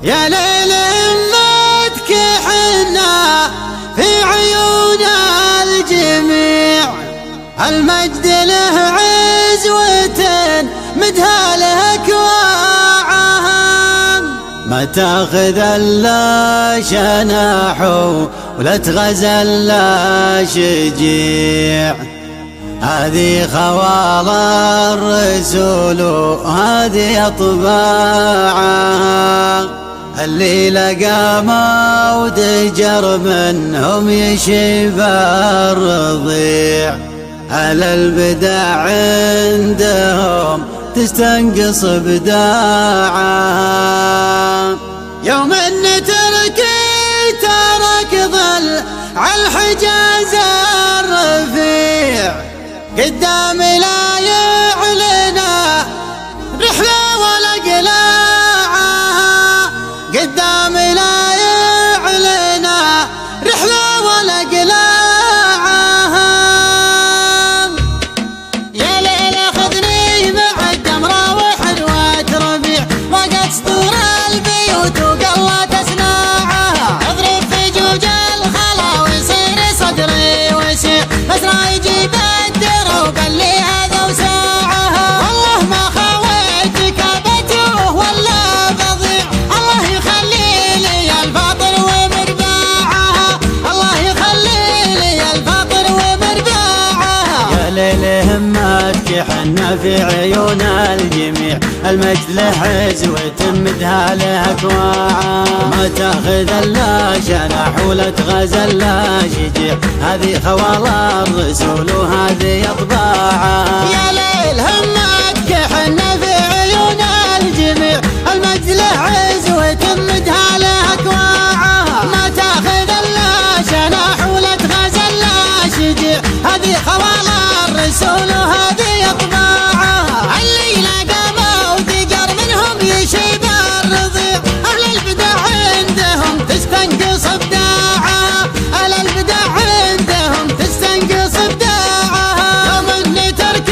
يا ليل همتك حنا في عيون الجميع، المجد له عزوة مدها له كواعها، ما تاخذ الا شناح ولا تغزل لا شجيع، هذه خوال الرسول وهذه اطباعها، اللي لقى موت جر منهم يشيب الرضيع، على البدع عندهم تستنقص بداعها، يوم ان ترك ظل على الحجاز الرفيع، قدام لا يعلن رحلة ولا قلاعها، قدام لا يعلن رحلة ولا قلاعها، يا ليل خذني مع الدمرة وحلوة ربيع، وقت سطور البيوت وقلت أسماعها، اضرب في جوج الخلا ويصير صدري وسيع، أسرع يجيب وقال لي هذا وساعها، والله ما خويت كابته ولا بضيع، الله يخلي لي الفاطر ومرباعها، الله يخلي لي الفاطر ومرباعها، يا ليل همتك حنا في عيون الجميع، المجد له عزوة مدها له كواعها، ما تاخذ الا جناح ولا تغزل لا شجيع، هذه خوال الرسول وهذه اطباعها، يا ليل همتك حنا في عيون الجميع، المجد له عزوة مدها له كواعها، ما تاخذ الا جناح ولا تغزل لا شجيع، هذه خوال الرسول وهذه اطباعها، اللي لقى موت جر منهم يشيب الرضيع، اهل البدع عندهم تستنقص ابداعها، اهل البدع عندهم تستنقص ابداعها، يوم ان ترك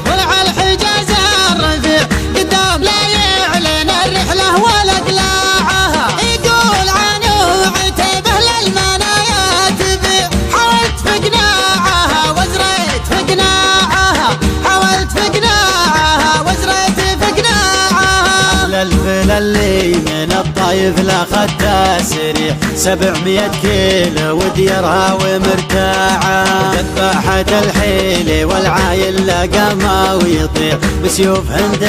ولع الحجاز الرفيع، قدام لا يعلن الرحله ولا قلاعها، يقول عنه عتبه للمنايا تبيع، حاولت في قناعها وزريت في قناعها، حاولت في قناعها وزريت في قناعها، أهل الفل اللي من الطايف لاخذ تسريح 700 كيلو وديرها ومرتاعة، ذبحت الحيل والعايل لقى ما ويطيع، بسيوف هند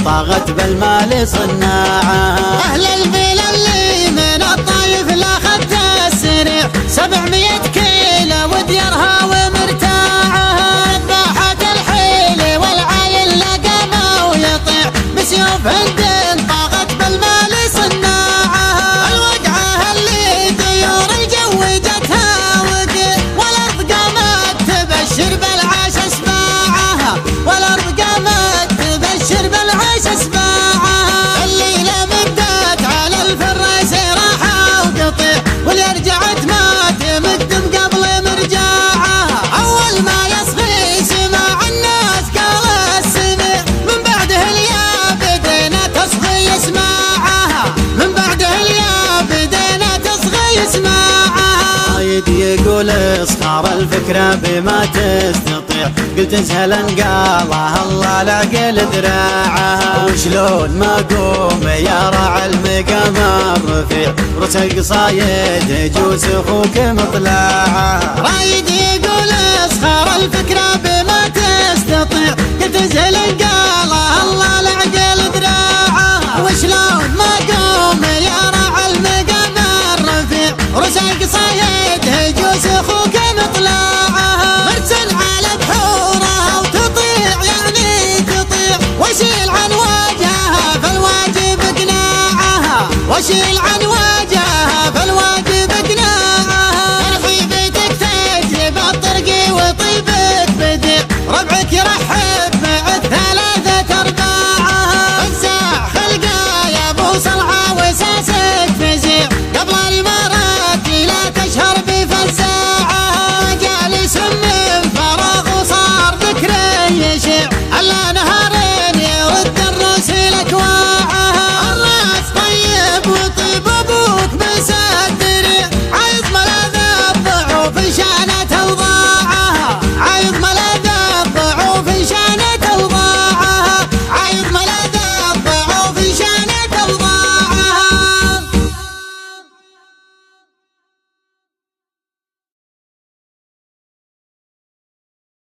طاغت بالمال صناعة، أهل الفيل اللي من الطايف لاخذ تسريح 700 كيلو وديرها ومرتاعة، ذبحت الحيل والعايل لقى ما ويطيع، بسيوف هند طاغت بالمال صناعة، الوقعة اللي طيور الجو جتها وقيل، والأرض قامت تبشر بالعاش اسماعها، والأرض قامت تبشر بالعاش اسماعها، الليلة مدت على الفراس راحة وقطيع، واللي رجعت ما تمقدم قبل مرجاعها، أول ما يصغي سماع الناس قال السميع، من بعده اليا بدينا تصغي اسماعها، من بعده اليا بدينا تصغي اسماعها، رايد يقول اصخار الفكرة بما تستطيع، قلت زهلا قالها الله العقل ذراعها، وشلون ما قوم يا راعي المقام الرفيع، رسل قصايد يجوز اخوك مطلعها، رايد يقول اصخار الفكرة بما تستطيع، قلت زهلا قالها الله العقل ذراعها، وشلون ما قوم يا راعي المقام الرفيع، رسل قصايد يجوز اخوك مطلعها، مرسل على بحورها وتطيع يعني تطيع، واشيل عن وجهها فالواجب قناعها، واشيل عن